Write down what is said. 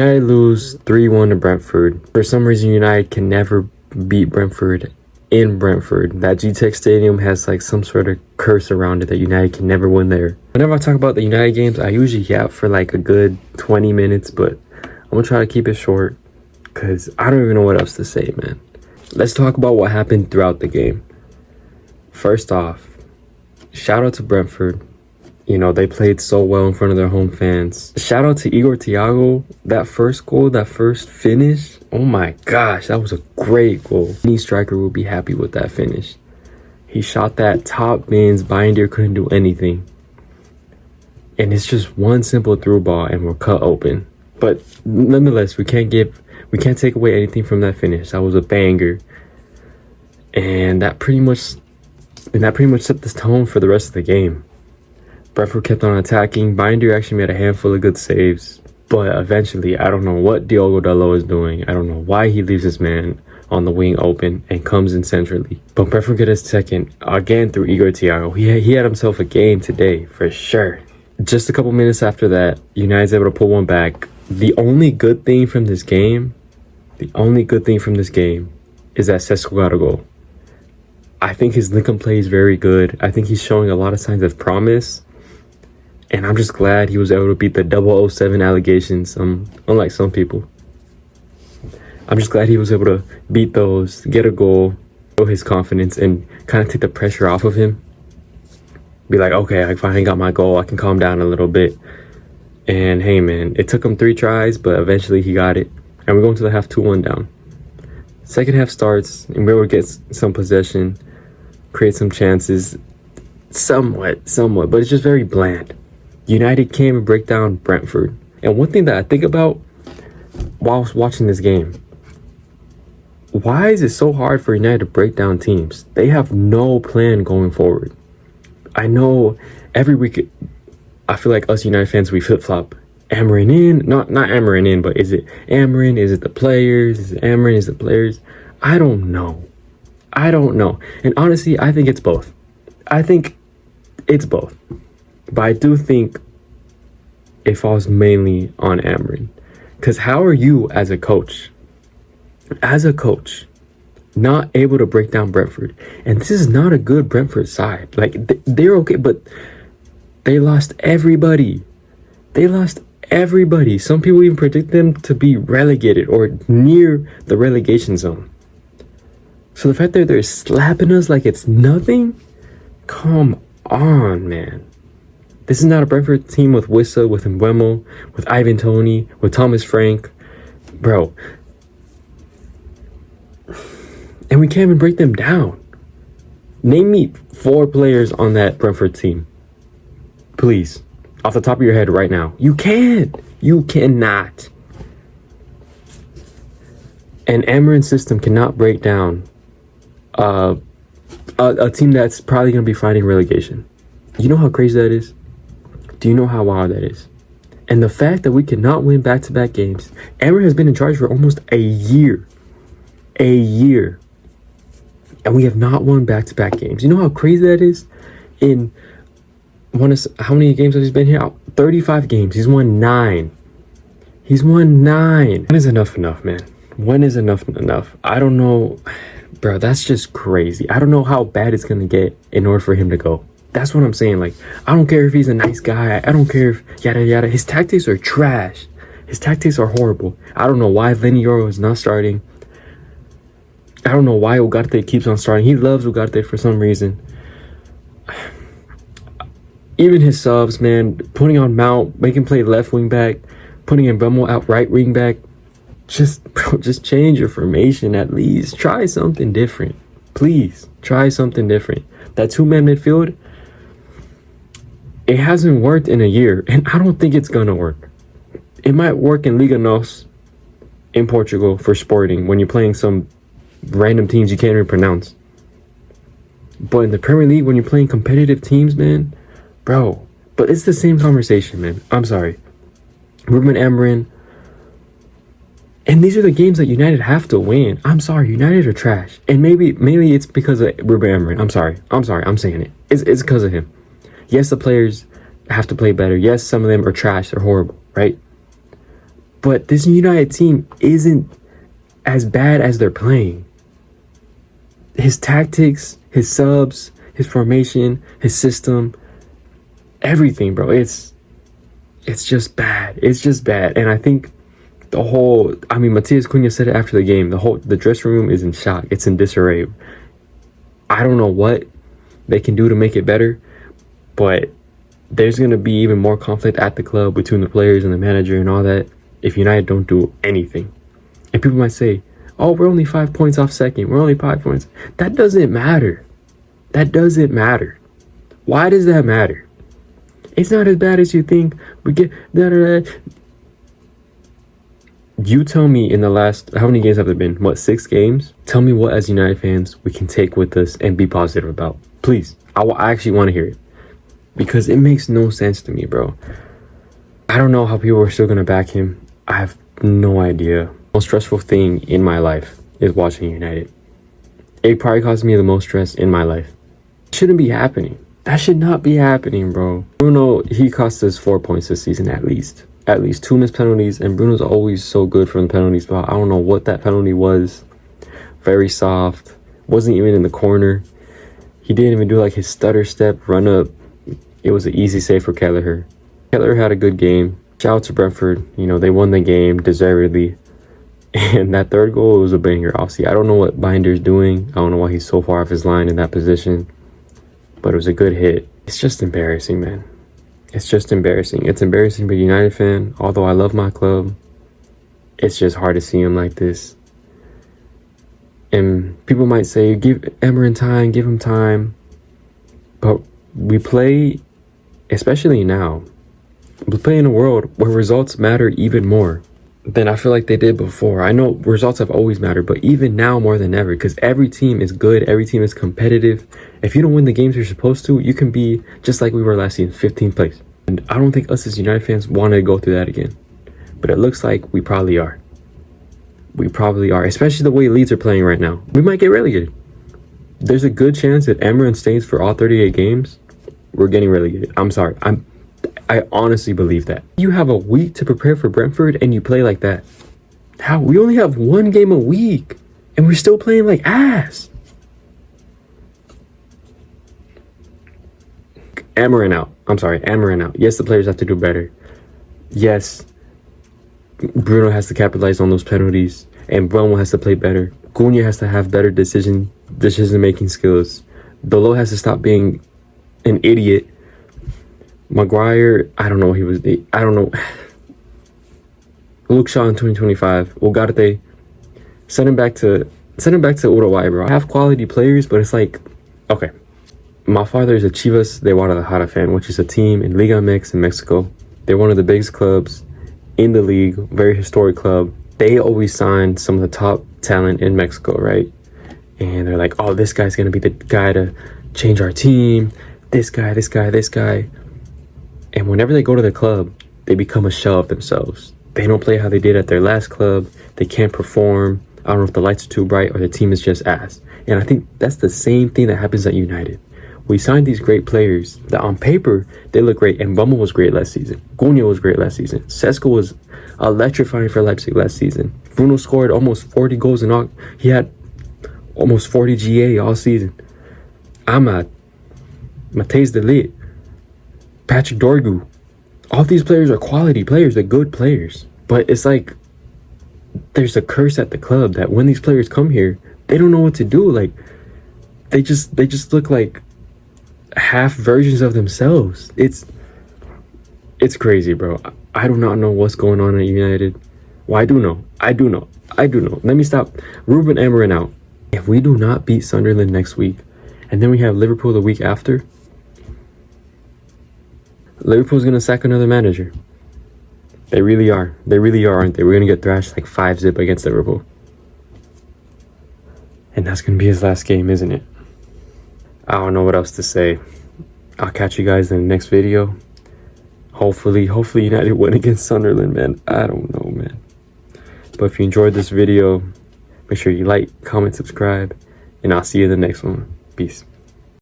United lose 3-1 to Brentford. For some reason, United can never beat Brentford in Brentford. That GTEC Stadium has like some sort of curse around it that United can never win there. Whenever I talk about the United games, I usually yap for like a good 20 minutes, but I'm gonna try to keep it short because I don't even know what else to say, man. Let's talk about what happened throughout the game. First off, shout out to Brentford. You know, they played so well in front of their home fans. Shout out to Igor Thiago. That first goal, that first finish. Oh my gosh, that was a great goal. Any striker will be happy with that finish. He shot that top bins. Binder couldn't do anything. And it's just one simple through ball and we're cut open. But nonetheless, we can't take away anything from that finish. That was a banger. And that pretty much set the tone for the rest of the game. Brentford kept on attacking. Binder actually made a handful of good saves. But eventually, I don't know what Diogo Dalot is doing. I don't know why he leaves his man on the wing open and comes in centrally. But Brentford get his second, again through Igor Thiago. He had himself a game today, for sure. Just a couple minutes after that, United's able to pull one back. The only good thing from this game is that Sesko got a goal. I think his link-up play is very good. I think he's showing a lot of signs of promise. And I'm just glad he was able to beat the 007 allegations, unlike some people. I'm just glad he was able to beat those, get a goal, show his confidence, and kind of take the pressure off of him. Be like, okay, I finally got my goal. I can calm down a little bit. And hey, man, it took him 3 tries, but eventually he got it. And we're going to the half 2-1 down. Second half starts, and we will get some possession, create some chances, somewhat, but it's just very bland. United came and break down Brentford. And one thing that I think about while watching this game, why is it so hard for United to break down teams? They have no plan going forward. I know every week, I feel like us United fans, we flip-flop. Amorin in, not Amorin in, but is it Amorin? Is it the players? Is it Amorin? Is it the players? I don't know. And honestly, I think it's both. But I do think it falls mainly on Amorin. Because how are you as a coach, not able to break down Brentford? And this is not a good Brentford side. Like, they're okay, but they lost everybody. Some people even predict them to be relegated or near the relegation zone. So the fact that they're slapping us like it's nothing? Come on, man. This is not a Brentford team with Wissa, with Mbeumo, with Ivan Toney, with Thomas Frank. Bro. And we can't even break them down. Name me 4 players on that Brentford team. Please. Off the top of your head right now. You can't. You cannot. An Amorin system cannot break down a team that's probably going to be fighting relegation. You know how crazy that is? Do you know how wild that is? And the fact that we cannot win back-to-back games. Amorin has been in charge for almost a year. And we have not won back-to-back games. You know how crazy that is? How many games has he been here? 35 games. He's won 9. When is enough, man? When is enough? I don't know. Bro, that's just crazy. I don't know how bad it's going to get in order for him to go. That's what I'm saying. Like, I don't care if he's a nice guy. I don't care if yada yada. His tactics are trash. His tactics are horrible. I don't know why Lenioro is not starting. I don't know why Ugarte keeps on starting. He loves Ugarte for some reason. Even his subs, man, putting on Mount, making play left wing back, putting in Mbeumo out right wing back. Just change your formation at least. Try something different. Please, try something different. That 2-man midfield, it hasn't worked in a year, and I don't think it's gonna work. It might work in Liga NOS in Portugal for Sporting when you're playing some random teams you can't even pronounce. But in the Premier League, when you're playing competitive teams, man, bro. But it's the same conversation, man. I'm sorry. Ruben Amorin. And these are the games that United have to win. I'm sorry, United are trash. And maybe it's because of Ruben Amorin. I'm sorry, I'm saying it. It's because of him. Yes, the players have to play better. Yes, some of them are trash. They're horrible, right? But this United team isn't as bad as they're playing. His tactics, his subs, his formation, his system, everything, bro. It's just bad. It's just bad. And I think Matias Cunha said it after the game. The dressing room is in shock. It's in disarray. I don't know what they can do to make it better, but there's going to be even more conflict at the club between the players and the manager and all that if United don't do anything. And people might say, oh, we're only 5 points off second. We're only 5 points. That doesn't matter. That doesn't matter. Why does that matter? It's not as bad as you think. We get You tell me in the last, how many games have there been? What, 6 games? Tell me what, as United fans, we can take with us and be positive about. Please. I actually want to hear it. Because it makes no sense to me, bro. I don't know how people are still going to back him. I have no idea. The most stressful thing in my life is watching United. It probably caused me the most stress in my life. It shouldn't be happening. That should not be happening, bro. Bruno, he cost us 4 points this season at least. At least 2 missed penalties, and Bruno's always so good from the penalty spot. I don't know what that penalty was. Very soft. Wasn't even in the corner. He didn't even do like his stutter step, run up. It was an easy save for Kelleher. Kelleher had a good game. Shout out to Brentford. You know, they won the game deservedly. And that third goal was a banger. Obviously, I don't know what Binder's doing. I don't know why he's so far off his line in that position. But it was a good hit. It's just embarrassing, man. It's just embarrassing. It's embarrassing being a United fan. Although I love my club, it's just hard to see him like this. And people might say, give Amorin time, give him time. But we play, especially now, we play in a world where results matter even more than I feel like they did before. I know results have always mattered, but even now more than ever, because every team is good, every team is competitive. If you don't win the games you're supposed to, you can be just like we were last season, 15th place. And I don't think us as United fans want to go through that again. But it looks like we probably are. We probably are, especially the way Leeds are playing right now. We might get relegated. There's a good chance that Amorin stays for all 38 games. We're getting relegated. I'm sorry. I honestly believe that. You have a week to prepare for Brentford and you play like that. How? We only have 1 game a week and we're still playing like ass. Amorin out. I'm sorry, Amorin out. Yes, the players have to do better. Yes, Bruno has to capitalize on those penalties and Bruno has to play better. Cunha has to have better decision-making skills. Dolo has to stop being an idiot. Maguire, I don't know what he was. I don't know. Luke Shaw in 2025. Ugarte, send him back to Uruguay, bro. I have quality players, but it's like, okay. My father is a Chivas de Guadalajara fan, which is a team in Liga MX in Mexico. They're one of the biggest clubs in the league, very historic club. They always sign some of the top talent in Mexico, right? And they're like, oh, this guy's going to be the guy to change our team. This guy. And whenever they go to the club, they become a shell of themselves. They don't play how they did at their last club. They can't perform. I don't know if the lights are too bright or the team is just ass. And I think that's the same thing that happens at United. We signed these great players that on paper, they look great. And Bumble was great last season. Cunha was great last season. Sesko was electrifying for Leipzig last season. Bruno scored almost 40 goals and all. He had almost 40 GA all season. Ahmad, Matthijs de Ligt, Patrick Dorgu. All these players are quality players. They're good players. But it's like there's a curse at the club that when these players come here, they don't know what to do. Like they just look like half versions of themselves. It's crazy, bro. I do not know what's going on at United. Well, I do know. Let me stop. Ruben Amorin out. If we do not beat Sunderland next week, and then we have Liverpool the week after, Liverpool's going to sack another manager. They really are. They really are, aren't they? We're going to get thrashed like 5-0 against Liverpool. And that's going to be his last game, isn't it? I don't know what else to say. I'll catch you guys in the next video. Hopefully United win against Sunderland, man. I don't know, man. But if you enjoyed this video, make sure you like, comment, subscribe, and I'll see you in the next one. Peace.